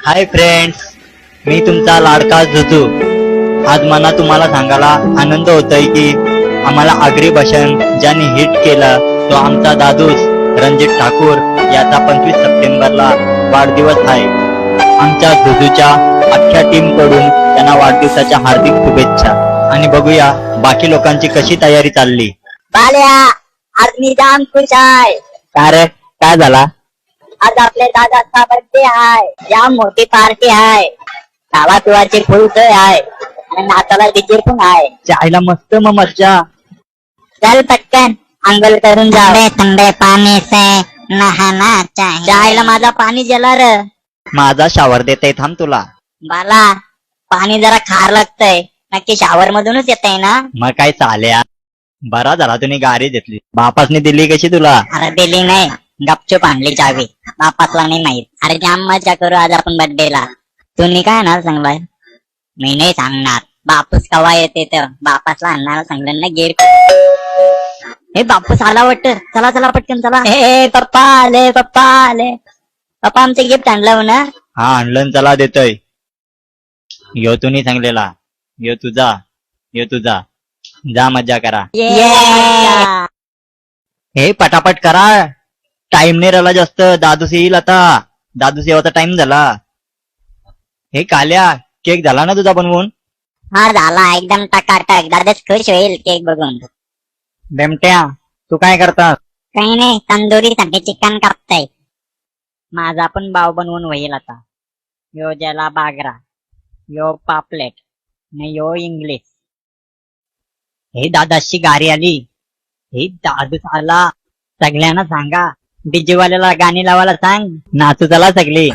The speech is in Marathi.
हाय फ्रेंड्स, मी तुमचा लाडका जुजू. आज मला तुम्हाला सांगायला आनंद होतोय की आम्हाला आगरी भाषण ज्याने हिट केलं तो आमचा दादूस रणजित ठाकूर याचा 25 सप्टेंबरला वाढदिवस आहे. आमच्या जुजूच्या अख्ख्या टीम कडून त्यांना वाढदिवसाच्या हार्दिक शुभेच्छा. आणि बघूया बाकी लोकांची कशी तयारी चालली. बाल्या, आज मी जाम खुश आहे. का रे, काय झाला? आज आपल्या दादाचा बर्थडे आहे. जाम मोठी पार्टी आहे. खावा पिवाची फुल सोय आहे आणि नाचाला डीजे पण आहे. चायला मस्त मग मज्जा. चल पटकन अंघोळ करून जा. ठंडे पाणी से नहाना चाहिए. चायला माझा पाणी गेला र. माझा शावर देते, थांब तुला. बाला, पाणी जरा खार लागतंय. नक्की शावर मधूनच येतंय ना? मग काय चाल्या. बरा झाला तुम्ही गाडी घेतली. बापासने दिली कशी तुला? अरे दिली नाही, गपचूप आणली चावी. बापासला नाही माहित. अरे जाम मजा करू आज आपण बर्थडेला. तुम्ही काय आणणार सांगलाय? मी नाही सांगणार. बापूस कवा येते तर बापासला आणणार सांगलं ना गेट. हे बापूस आला वाटत. चला चला पटकन चला. हे पप्पा आले, पप्पा आले. पप्पा आमचे गिफ्ट आणलं ना? हा आणलं, चला देतोय. यो तुम्ही सांगलेला. यो तुझा, यो तुझा. जा मज्जा करा. हे पटापट करा, टाइम नाही राहिला जास्त. दादूस येईल आता. दादूस येवाचा टाइम झाला. हे काल्या, केक झाला ना तुझा बनवून? हा झाला एकदम टकाटक. दादाच खुश होईल केक बघून. बेमट्या, तू काय करतास? काही नाही, तंदुरीसाठी चिकन कापताय. माझा पण बाव बनवून होईल आता. यो ज्याला बागरा, यो पापलेट आणि यो इंग्लिश. हे दादाशी गाडी आली. हे दादूस आला. सगळ्यांना सांगा, डीजे वाल्याला गाणी लावायला सांग. नाचू चला सगळी.